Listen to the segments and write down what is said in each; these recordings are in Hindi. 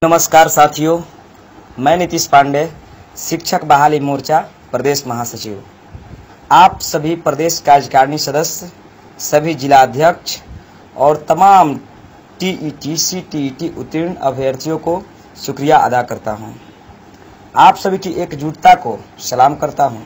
नमस्कार साथियों, मैं नीतीश पांडे, शिक्षक बहाली मोर्चा प्रदेश महासचिव। आप सभी प्रदेश कार्यकारिणी सदस्य, सभी जिला अध्यक्ष और तमाम टीईटी सीटीईटी उत्तीर्ण अभ्यर्थियों को शुक्रिया अदा करता हूं। आप सभी की एकजुटता को सलाम करता हूं।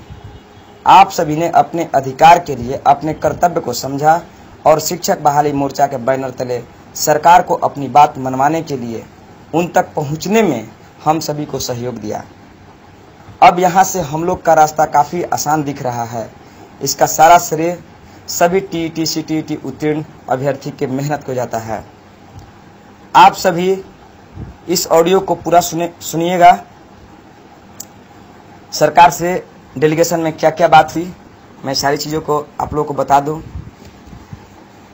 आप सभी ने अपने अधिकार के लिए अपने कर्तव्य को समझा और शिक्षक बहाली मोर्चा के बैनर तले सरकार को अपनी बात मनवाने के लिए उन तक पहुंचने में हम सभी को सहयोग दिया। अब यहां से हम लोग का रास्ता काफ़ी आसान दिख रहा है। इसका सारा श्रेय सभी टीईटी सीटीईटी उत्तीर्ण अभ्यर्थी के मेहनत को जाता है। आप सभी इस ऑडियो को पूरा सुनिएगा। सरकार से डेलीगेशन में क्या क्या बात हुई, मैं सारी चीज़ों को आप लोगों को बता दूं,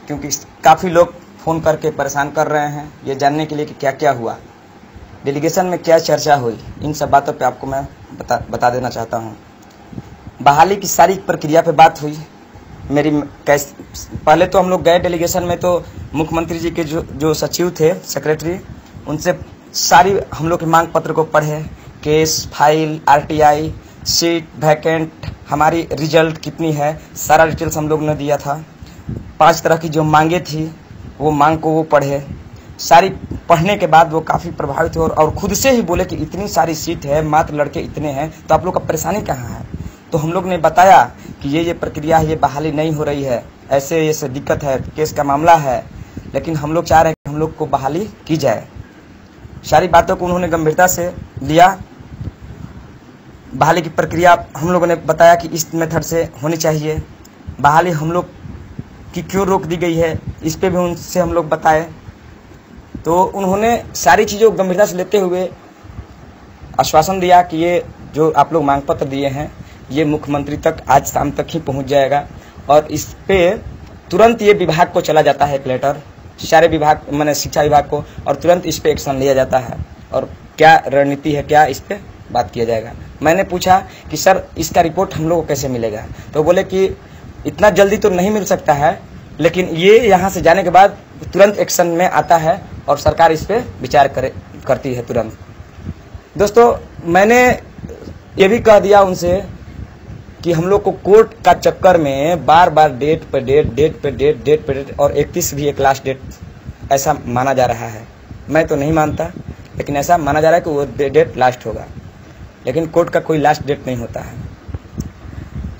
क्योंकि काफ़ी लोग फ़ोन करके परेशान कर रहे हैं ये जानने के लिए कि क्या क्या हुआ, डेलीगेशन में क्या चर्चा हुई। इन सब बातों पे आपको मैं बता देना चाहता हूँ। बहाली की सारी प्रक्रिया पे बात हुई। पहले तो हम लोग गए डेलीगेशन में, तो मुख्यमंत्री जी के जो सचिव थे, सेक्रेटरी, उनसे सारी हम लोग के मांग पत्र को पढ़े। Case, file, RTI, seat, vacant, हमारी रिजल्ट कितनी है, सारा डिटेल्स हम लोग ने दिया था। 5 तरह की जो मांगे थी वो मांग को वो पढ़े। सारी पढ़ने के बाद वो काफ़ी प्रभावित हुए और खुद से ही बोले कि इतनी सारी सीट है, मात्र लड़के इतने हैं, तो आप लोग का परेशानी कहाँ है। तो हम लोग ने बताया कि ये प्रक्रिया है, ये बहाली नहीं हो रही है, ऐसे दिक्कत है, केस का मामला है, लेकिन हम लोग चाह रहे हैं कि हम लोग को बहाली की जाए। सारी बातों को उन्होंने गंभीरता से लिया। बहाली की प्रक्रिया हम लोगों ने बताया कि इस मेथड से होनी चाहिए। बहाली हम लोग की क्यों रोक दी गई है, इस पे भी उनसे हम लोग बताए। तो उन्होंने सारी चीज़ों को गंभीरता से लेते हुए आश्वासन दिया कि ये जो आप लोग मांग पत्र दिए हैं ये मुख्यमंत्री तक आज शाम तक ही पहुंच जाएगा और इस पे तुरंत ये विभाग को चला जाता है एक लेटर, सारे विभाग माने शिक्षा विभाग को, और तुरंत इस पे एक्शन लिया जाता है। और क्या रणनीति है, क्या इस पे बात किया जाएगा। मैंने पूछा कि सर इसका रिपोर्ट हम लोग को कैसे मिलेगा, तो बोले कि इतना जल्दी तो नहीं मिल सकता है, लेकिन ये यहाँ से जाने के बाद तुरंत एक्शन में आता है और सरकार इस पे विचार करती है तुरंत। दोस्तों, मैंने ये भी कह दिया उनसे कि हम लोग को कोर्ट का चक्कर में बार बार डेट पे डेट और 31 भी एक लास्ट डेट ऐसा माना जा रहा है। मैं तो नहीं मानता, लेकिन ऐसा माना जा रहा है कि वो डेट लास्ट होगा, लेकिन कोर्ट का कोई लास्ट डेट नहीं होता है।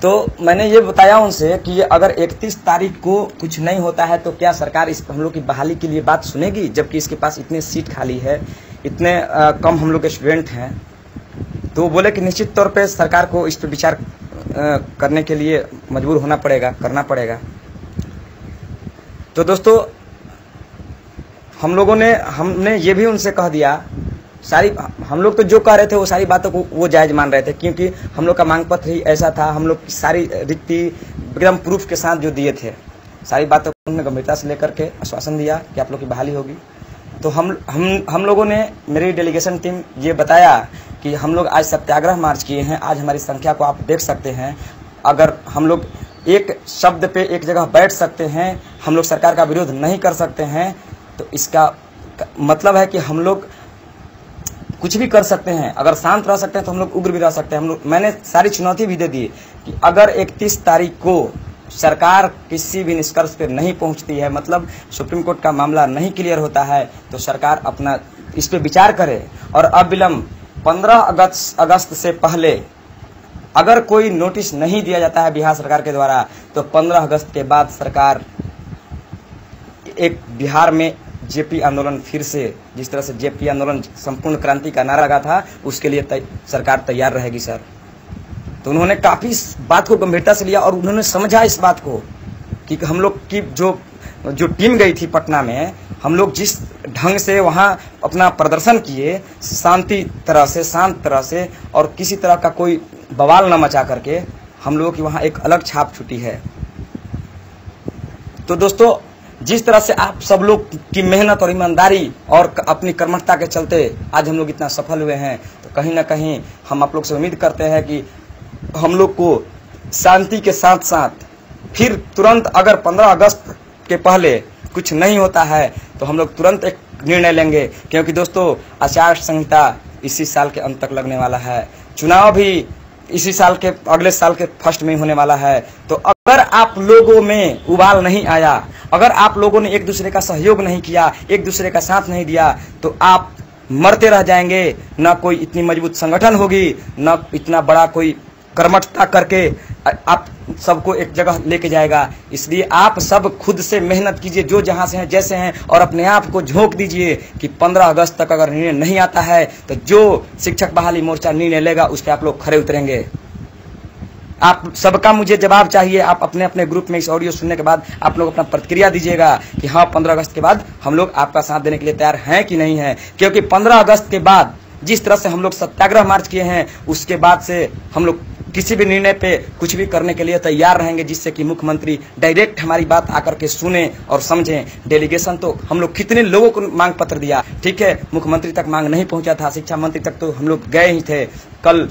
तो मैंने ये बताया उनसे कि अगर 31 तारीख को कुछ नहीं होता है तो क्या सरकार इस हम लोग की बहाली के लिए बात सुनेगी, जबकि इसके पास इतने सीट खाली है, इतने कम हम लोग के स्टूडेंट हैं। तो वो बोले कि निश्चित तौर पे सरकार को इस पर विचार करने के लिए मजबूर होना पड़ेगा, करना पड़ेगा। तो दोस्तों, हमने ये भी उनसे कह दिया, सारी हम लोग तो जो कह रहे थे वो सारी बातों को वो जायज मान रहे थे, क्योंकि हम लोग का मांग पत्र ही ऐसा था। हम लोग की सारी रिक्ति एकदम प्रूफ के साथ जो दिए थे, सारी बातों को उन्होंने गंभीरता से लेकर के आश्वासन दिया कि आप लोग की बहाली होगी। तो हम लोगों ने, मेरी डेलीगेशन टीम ये बताया कि हम लोग आज सत्याग्रह मार्च किए हैं। आज हमारी संख्या को आप देख सकते हैं। अगर हम लोग एक शब्द पे एक जगह बैठ सकते हैं, हम लोग सरकार का विरोध नहीं कर सकते हैं, तो इसका मतलब है कि हम लोग कुछ भी कर सकते हैं। अगर शांत रह सकते हैं तो हम लोग उग्र भी रह सकते हैं। मैंने सारी चुनौती भी दे दी कि अगर 31 तारीख को सरकार किसी भी निष्कर्ष पर नहीं पहुंचती है, मतलब सुप्रीम कोर्ट का मामला नहीं क्लियर होता है, तो सरकार अपना इस पे विचार करे और अविलंब 15 अगस्त से पहले अगर कोई नोटिस नहीं दिया जाता है बिहार सरकार के द्वारा, तो 15 अगस्त के बाद सरकार एक बिहार में जेपी आंदोलन, फिर से जिस तरह से जेपी आंदोलन संपूर्ण क्रांति का नारा लगा था, उसके लिए सरकार तैयार रहेगी सर। तो उन्होंने काफ़ी इस बात को गंभीरता से लिया और उन्होंने समझा इस बात को कि हम लोग की जो टीम गई थी पटना में, हम लोग जिस ढंग से वहाँ अपना प्रदर्शन किए, शांत तरह से और किसी तरह का कोई बवाल न मचा करके, हम लोगों की वहाँ एक अलग छाप छूटी है। तो दोस्तों, जिस तरह से आप सब लोग की मेहनत और ईमानदारी और अपनी कर्मठता के चलते आज हम लोग इतना सफल हुए हैं, तो कहीं ना कहीं हम आप लोग से उम्मीद करते हैं कि हम लोग को शांति के साथ साथ फिर तुरंत, अगर 15 अगस्त के पहले कुछ नहीं होता है तो हम लोग तुरंत एक निर्णय लेंगे, क्योंकि दोस्तों आचार संहिता इसी साल के अंत तक लगने वाला है, चुनाव भी इसी साल के अगले साल के फर्स्ट में होने वाला है। तो अगर आप लोगों में उबाल नहीं आया, अगर आप लोगों ने एक दूसरे का सहयोग नहीं किया, एक दूसरे का साथ नहीं दिया, तो आप मरते रह जाएंगे। न कोई इतनी मजबूत संगठन होगी, न इतना बड़ा कोई कर्मठता करके आप सबको एक जगह लेके जाएगा। इसलिए आप सब खुद से मेहनत कीजिए, जो जहां से हैं जैसे हैं, और अपने आप को झोंक दीजिए कि 15 अगस्त तक अगर निर्णय नहीं आता है तो जो शिक्षक बहाली मोर्चा निर्णय लेगा उस पर आप लोग खड़े उतरेंगे। आप सबका मुझे जवाब चाहिए। आप अपने अपने ग्रुप में इस ऑडियो सुनने के बाद आप लोग अपना प्रतिक्रिया दीजिएगा कि हाँ 15 अगस्त के बाद हम लोग आपका साथ देने के लिए तैयार हैं कि नहीं है। क्योंकि 15 अगस्त के बाद जिस तरह से हम लोग सत्याग्रह मार्च किए हैं, उसके बाद से हम लोग किसी भी निर्णय पे कुछ भी करने के लिए तैयार रहेंगे, जिससे कि मुख्यमंत्री डायरेक्ट हमारी बात आकर के सुने और समझें। डेलीगेशन तो हम लोग कितने लोगों को मांग पत्र दिया, ठीक है, मुख्यमंत्री तक मांग नहीं पहुंचा था, शिक्षा मंत्री तक तो हम लोग गए ही थे, कल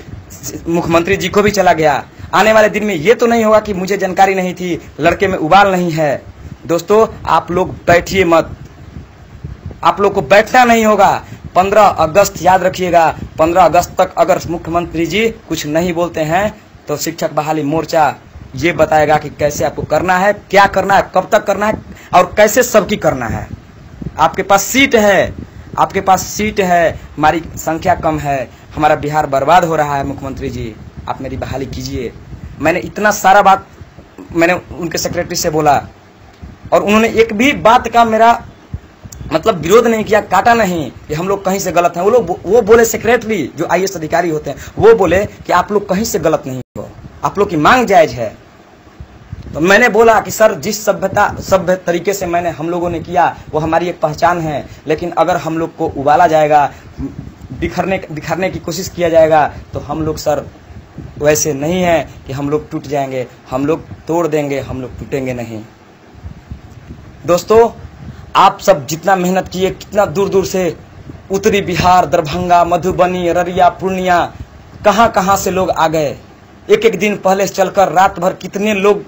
मुख्यमंत्री जी को भी चला गया। आने वाले दिन में ये तो नहीं होगा कि मुझे जानकारी नहीं थी, लड़के में उबाल नहीं है। दोस्तों आप लोग बैठिए मत, आप लोग को बैठना नहीं होगा। 15 अगस्त याद रखिएगा, 15 अगस्त तक अगर मुख्यमंत्री जी कुछ नहीं बोलते हैं तो शिक्षक बहाली मोर्चा ये बताएगा कि कैसे आपको करना है, क्या करना है, कब तक करना है और कैसे सबकी करना है। आपके पास सीट है, आपके पास सीट है, हमारी संख्या कम है, हमारा बिहार बर्बाद हो रहा है। मुख्यमंत्री जी आप मेरी बहाली कीजिए। मैंने इतना सारा बात मैंने उनके सेक्रेटरी से बोला और उन्होंने एक भी बात का मेरा मतलब विरोध नहीं किया, काटा नहीं कि हम लोग कहीं से गलत हैं। वो बोले, सेक्रेटरी जो IAS अधिकारी होते हैं वो बोले कि आप लोग कहीं से गलत नहीं हो, आप लोग की मांग जायज है। तो मैंने बोला कि सर जिस सभ्य तरीके से हम लोगों ने किया वो हमारी एक पहचान है, लेकिन अगर हम लोग को उबाला जाएगा, बिखरने की कोशिश किया जाएगा तो हम लोग सर वैसे नहीं है कि हम लोग टूट जाएंगे, हम लोग तोड़ देंगे, हम लोग टूटेंगे नहीं। दोस्तों आप सब जितना मेहनत किए, कितना दूर दूर से उत्तरी बिहार, दरभंगा, मधुबनी, अररिया, पूर्णिया, कहां कहां से लोग आ गए। एक एक दिन पहले चलकर रात भर कितने लोग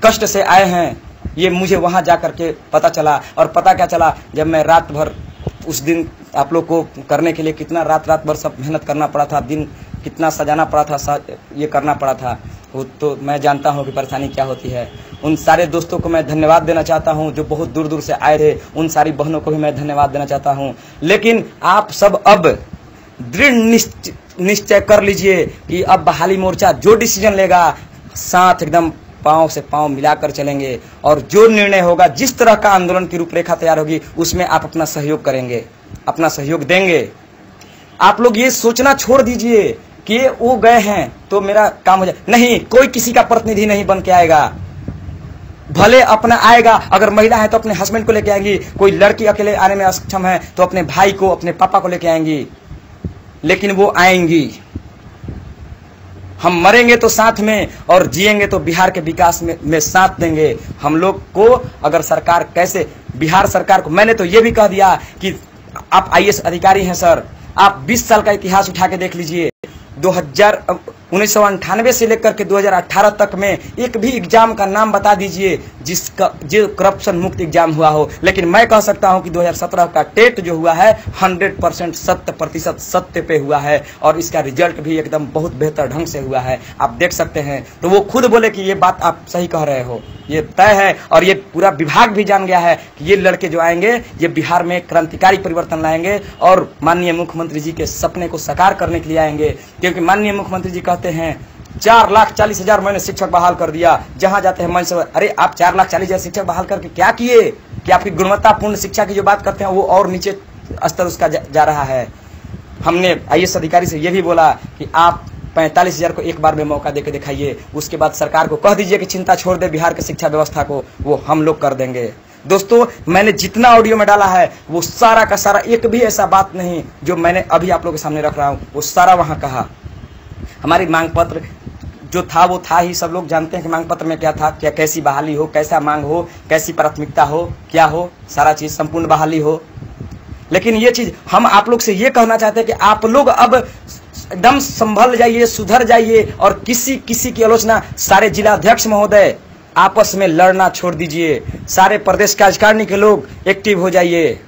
कष्ट से आए हैं, ये मुझे वहां जाकर के पता चला। और पता क्या चला, जब मैं रात भर उस दिन आप लोग को करने के लिए कितना रात भर सब मेहनत करना पड़ा था, दिन कितना सजाना पड़ा था, ये करना पड़ा था, वो तो मैं जानता हूँ कि परेशानी क्या होती है। उन सारे दोस्तों को मैं धन्यवाद देना चाहता हूँ जो बहुत दूर दूर से आए थे, उन सारी बहनों को भी मैं धन्यवाद देना चाहता हूँ। लेकिन आप सब अब दृढ़ निश्चय कर लीजिए कि अब बहाली मोर्चा जो डिसीजन लेगा साथ एकदम पांव से पांव मिलाकर चलेंगे, और जो निर्णय होगा, जिस तरह का आंदोलन की रूपरेखा तैयार होगी उसमें आप अपना सहयोग करेंगे, अपना सहयोग देंगे। आप लोग ये सोचना छोड़ दीजिए कि वो गए हैं तो मेरा काम हो जाए, नहीं, कोई किसी का प्रतिनिधि नहीं बन के आएगा। भले अपना आएगा, अगर महिला है तो अपने हस्बैंड को लेके आएंगी, कोई लड़की अकेले आने में अक्षम है तो अपने भाई को, अपने पापा को लेके आएंगी, लेकिन वो आएंगी। हम मरेंगे तो साथ में और जिएंगे तो बिहार के विकास में साथ देंगे। हम लोग को अगर सरकार कैसे, बिहार सरकार को मैंने तो ये भी कह दिया कि आप IAS अधिकारी हैं सर, आप 20 साल का इतिहास उठा के देख लीजिए, 1998 से लेकर के 2018 तक में एक भी एग्जाम का नाम बता दीजिए जो करप्शन मुक्त एग्जाम हुआ हो। लेकिन मैं कह सकता हूं कि 2017 का टेट जो हुआ है 100% 100% सत्य पे हुआ है, और इसका रिजल्ट भी एकदम बहुत बेहतर ढंग से हुआ है, आप देख सकते हैं। तो वो खुद बोले कि ये बात आप सही कह रहे हो, ये तय है, और ये पूरा विभाग भी जान गया है कि ये लड़के जो आएंगे ये बिहार में क्रांतिकारी परिवर्तन लाएंगे और माननीय मुख्यमंत्री जी के सपने को साकार करने के लिए आएंगे। क्योंकि माननीय मुख्यमंत्री जी कहते हैं 4,40,000 मैंने शिक्षक बहाल कर दिया, जहां जाते हैं मन से, अरे आप 4,40,000 शिक्षक बहाल करके क्या किए कि आपकी गुणवत्तापूर्ण शिक्षा की जो बात करते हैं वो और नीचे स्तर उसका जा रहा है। हमने IAS अधिकारी से ये भी बोला कि आप 45,000 को एक बार में मौका देके दिखाइए, उसके बाद सरकार को कह दीजिए कि चिंता छोड़ दे बिहार की शिक्षा व्यवस्था को, वो हम लोग कर देंगे। दोस्तों मैंने जितना ऑडियो में डाला है वो सारा का सारा, एक भी ऐसा बात नहीं जो मैंने अभी आप लोगों के सामने रख रहा हूं, वो सारा वहां कहा। हमारी मांग पत्र जो था वो था ही, सब लोग जानते हैं कि मांग पत्र में क्या था, क्या कैसी बहाली हो, कैसा मांग हो, कैसी प्राथमिकता हो, क्या हो, सारा चीज संपूर्ण बहाली हो। लेकिन ये चीज हम आप लोग से ये कहना चाहते हैं कि आप लोग अब एकदम संभल जाइए, सुधर जाइए, और किसी की आलोचना, सारे जिला अध्यक्ष महोदय आपस में लड़ना छोड़ दीजिए, सारे प्रदेश कार्यकारिणी के लोग एक्टिव हो जाइए।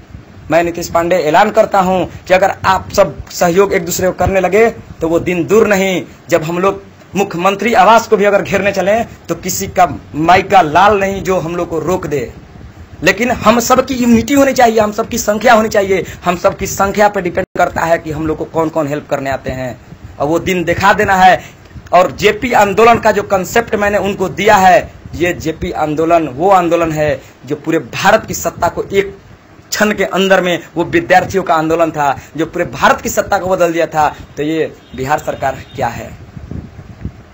मैं नीतीश पांडे ऐलान करता हूं कि अगर आप सब सहयोग एक दूसरे को करने लगे तो वो दिन दूर नहीं जब हम लोग मुख्यमंत्री आवास को भी अगर घेरने चले तो किसी का माई का लाल नहीं जो हम लोग को रोक दे। लेकिन हम सब की यूनिटी होनी चाहिए, हम सब की संख्या होनी चाहिए। हम सब की संख्या पर डिपेंड करता है कि हम लोग को कौन कौन हेल्प करने आते हैं, और वो दिन दिखा देना है। और जेपी आंदोलन का जो कंसेप्ट मैंने उनको दिया है, ये जेपी आंदोलन वो आंदोलन है जो पूरे भारत की सत्ता को एक क्षण के अंदर में, वो विद्यार्थियों का आंदोलन था जो पूरे भारत की सत्ता को बदल दिया था। तो ये बिहार सरकार क्या है।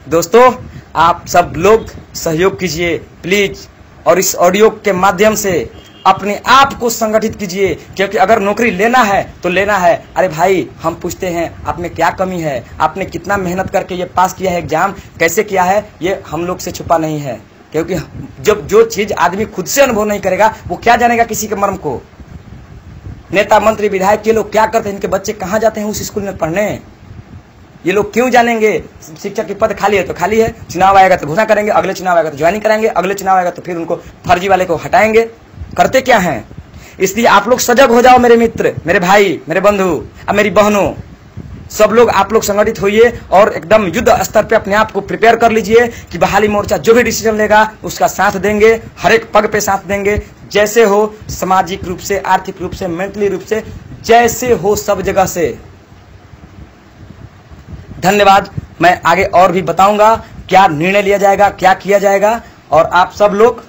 दोस्तों, आप सब लोग सहयोग कीजिए प्लीज, और इस ऑडियो के माध्यम से अपने आप को संगठित कीजिए, क्योंकि अगर नौकरी लेना है तो लेना है। अरे भाई, हम पूछते हैं आप में क्या कमी है, आपने कितना मेहनत करके ये पास किया है, एग्जाम कैसे किया है, ये हम लोग से छुपा नहीं है। क्योंकि जब जो चीज आदमी खुद से अनुभव नहीं करेगा वो क्या जानेगा किसी के मर्म को। नेता मंत्री विधायक के लोग क्या करते हैं, इनके बच्चे कहाँ जाते हैं उस स्कूल में पढ़ने, ये लोग क्यों जानेंगे। शिक्षक की पद खाली है तो खाली है, चुनाव आएगा तो घोषणा करेंगे, अगले चुनाव आएगा तो ज्वाइनिंग कराएंगे, अगले चुनाव आएगा तो फिर उनको फर्जी वाले को हटाएंगे। करते क्या हैं। इसलिए आप लोग सजग हो जाओ मेरे मित्र, मेरे भाई, मेरे बंधु और मेरी बहनों, सब लोग आप लोग संगठित होइए और एकदम युद्ध स्तर पे अपने आप को प्रिपेयर कर लीजिए कि बहाली मोर्चा जो भी डिसीजन लेगा उसका साथ देंगे, हर एक पग पे साथ देंगे। जैसे हो, सामाजिक रूप से, आर्थिक रूप से, मेंटली रूप से, जैसे हो सब जगह से। धन्यवाद। मैं आगे और भी बताऊंगा क्या निर्णय लिया जाएगा, क्या किया जाएगा, और आप सब लोग,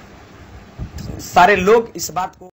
सारे लोग इस बात को